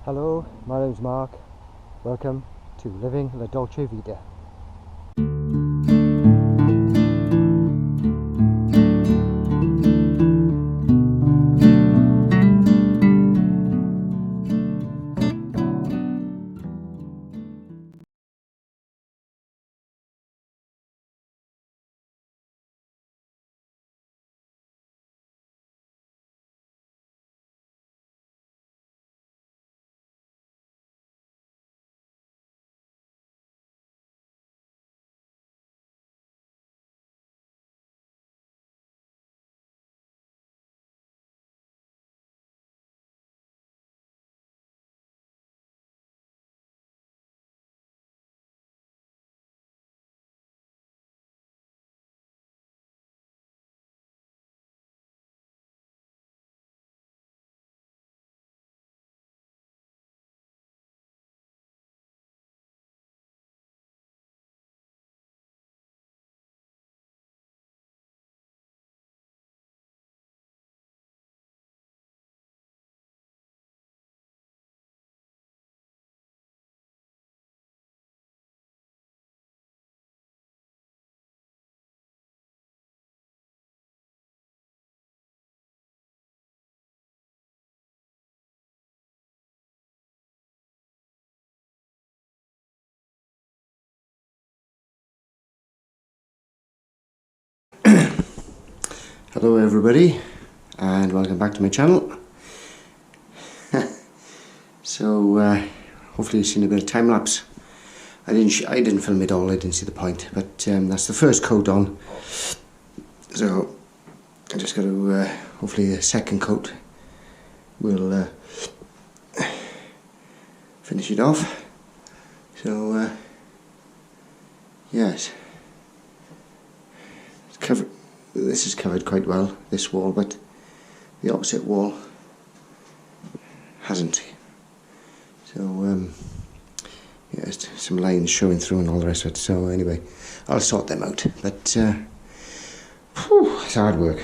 Hello, my name's Mark. Welcome to Living La Dolce Vita. Hello everybody, and welcome back to my channel. So hopefully you've seen a bit of time lapse. I didn't film it all. I didn't see the point, but that's the first coat on. So I just got to hopefully the second coat will finish it off. So yes, it's covered. This is covered quite well, this wall, but the opposite wall hasn't. So yeah, some lines showing through and all the rest of it. So anyway, I'll sort them out. But it's hard work.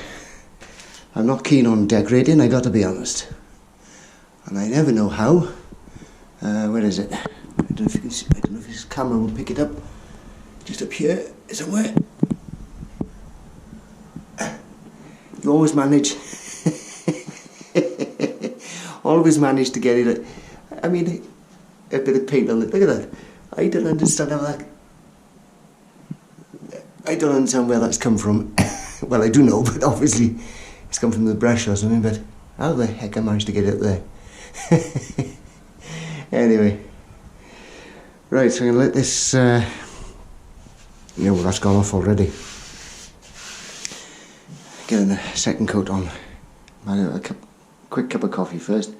I'm not keen on decorating, I got to be honest. And I never know how. Where is it? I don't know if you can see, I don't know if this camera will pick it up. Just up here somewhere. You always manage to get it. I mean, a bit of paint on it. Look at that. I don't understand how that. I don't understand where that's come from. Well, I do know, but obviously it's come from the brush or something. But how the heck I managed to get it there? Anyway, right. So I'm gonna let this. Yeah, well, that's gone off already. Getting a second coat on. A quick cup of coffee first.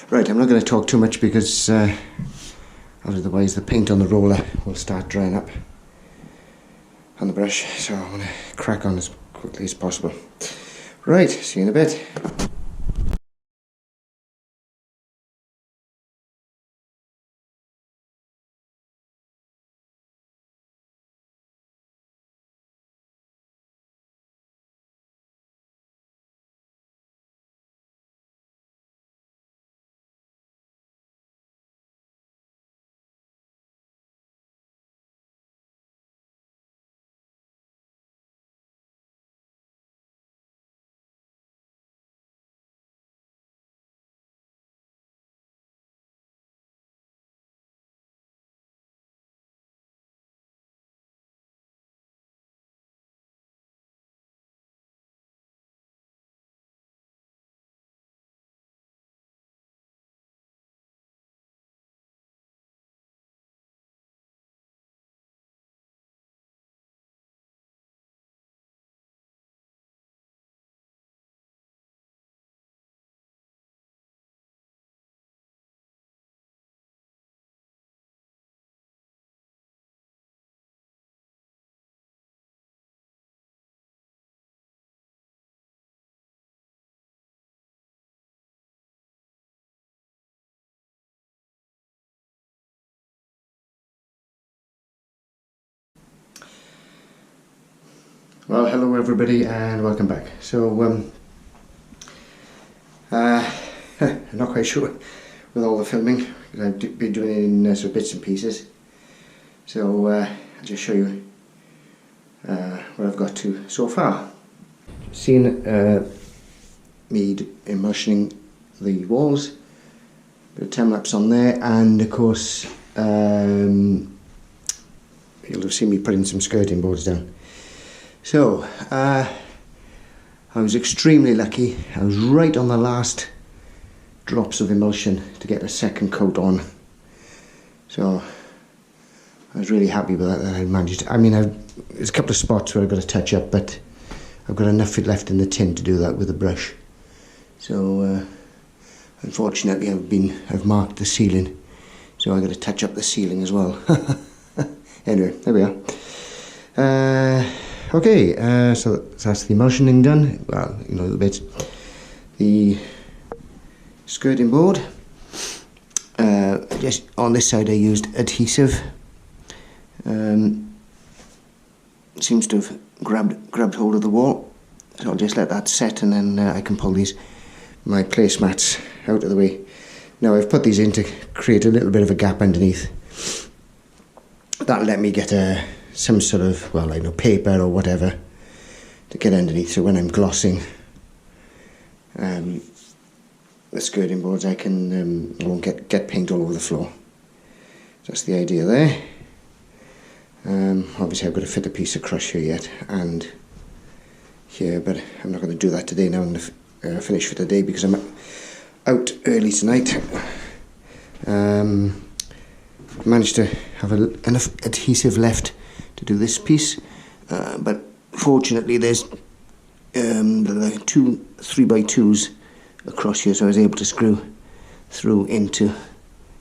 Right, I'm not going to talk too much because otherwise the paint on the roller will start drying up on the brush. So I'm going to crack on as quickly as possible. Right, see you in a bit. Well, hello everybody and welcome back. So I'm not quite sure with all the filming. I've been doing it in sort of bits and pieces. So I'll just show you what I've got to so far. Seen me emulsioning the walls, bit of time lapse on there, and of course you'll have seen me putting some skirting boards down. So I was extremely lucky. I was right on the last drops of emulsion to get a second coat on. So I was really happy with that I managed. I mean, there's a couple of spots where I've got to touch up, but I've got enough left in the tin to do that with a brush. So unfortunately I've marked the ceiling, so I've got to touch up the ceiling as well. Anyway, there we are. Okay, so that's the emulsioning done. Well, you know, the bits. The skirting board. Just on this side I used adhesive. Seems to have grabbed hold of the wall, so I'll just let that set, and then I can pull my placemats out of the way. Now I've put these in to create a little bit of a gap underneath. That'll let me get some sort of, well, I know, paper or whatever to get underneath, so when I'm glossing the skirting boards I won't get paint all over the floor. That's the idea there. Obviously I've got to fit a piece across here yet, and here, but I'm not going to do that today. Now I'm going to finish for today because I'm out early tonight. Managed to have enough adhesive left to do this piece, but fortunately there's 2 3x2s across here, so I was able to screw through into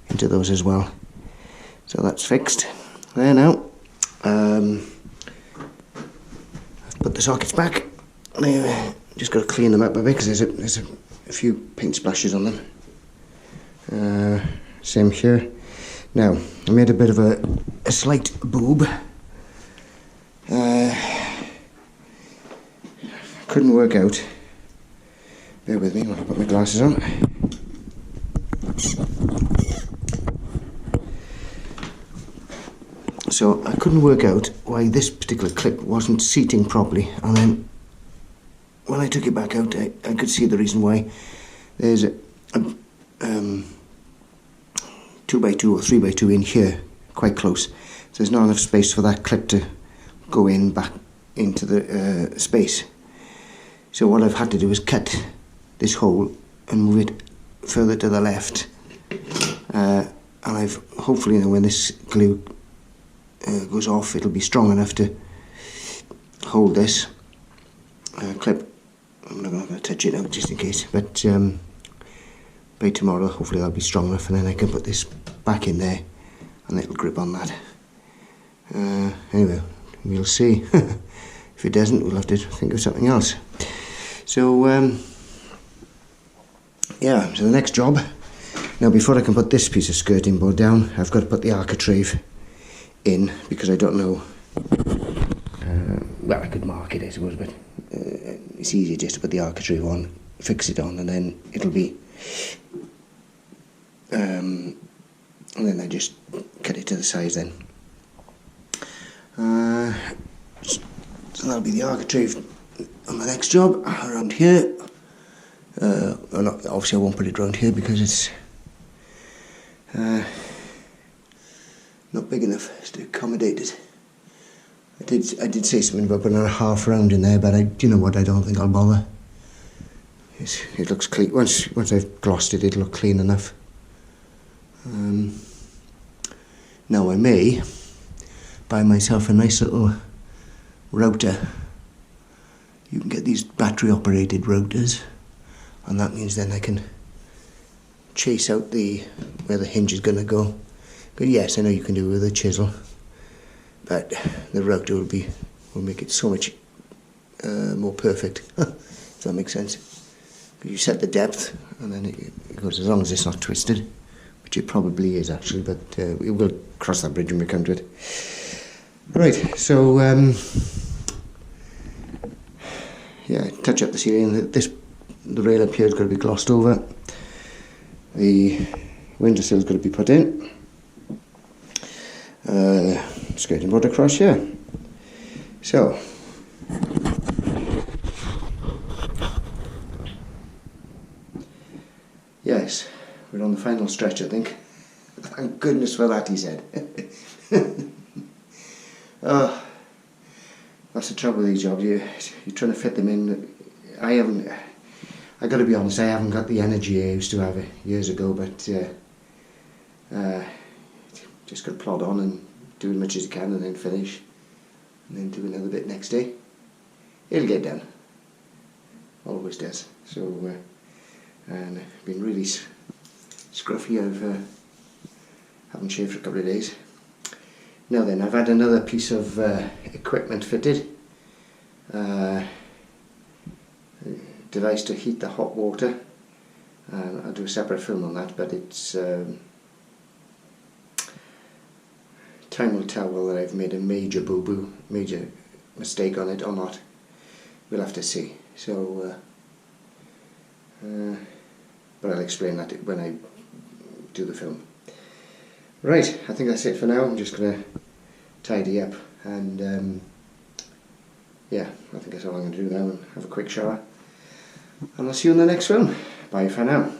those as well. So that's fixed there now. I've put the sockets back. Just got to clean them up a bit because there's a few paint splashes on them. Same here. Now I made a bit of a slight boob. Couldn't work out. Bear with me while I put my glasses on. So I couldn't work out why this particular clip wasn't seating properly, and then when I took it back out I could see the reason why. There's a 2x2 or 3x2 in here, quite close. So there's not enough space for that clip to go in back into the space. So what I've had to do is cut this hole and move it further to the left. And I've hopefully, you know, when this glue goes off, it'll be strong enough to hold this clip. I'm not going to touch it now just in case, but by tomorrow hopefully that'll be strong enough, and then I can put this back in there and it'll grip on that. Anyway, we'll see. If it doesn't, we'll have to think of something else. So yeah, so the next job, now before I can put this piece of skirting board down, I've got to put the architrave in, because I don't know, well, I could mark it I suppose, but it's easier just to put the architrave on, fix it on, and then it'll be, and then I just cut it to the size then. So that'll be the architrave on the next job, around here. Obviously I won't put it around here because it's not big enough to accommodate it. I did say something about putting a half round in there, but you know what, I don't think I'll bother. It looks clean. Once I've glossed it, it'll look clean enough. Now I may buy myself a nice little router. You can get these battery operated routers, and that means then I can chase out where the hinge is going to go. But yes, I know you can do it with a chisel, but the router will make it so much more perfect. If that makes sense. You set the depth, and then it goes, as long as it's not twisted, which it probably is actually, but we will cross that bridge when we come to it. Right, so yeah, touch up the ceiling. The rail up here has got to be glossed over. The windowsill's got to be put in. Skirting board across here. So, yes, we're on the final stretch, I think. Thank goodness for that, he said. Oh, that's the trouble with these jobs. You're trying to fit them in. I got to be honest, I haven't got the energy I used to have years ago, but just got to plod on and do as much as you can and then finish. And then do another bit next day. It'll get done. Always does. So, and I've been really scruffy. Haven't shaved for a couple of days. Now then, I've had another piece of equipment fitted. Device to heat the hot water. I'll do a separate film on that, but it's time will tell whether I've made a major boo-boo, major mistake on it or not. We'll have to see. So, but I'll explain that when I do the film. Right, I think that's it for now. I'm just going to tidy up and yeah, I think that's all I'm going to do now and have a quick shower. And I'll see you in the next film. Bye for now.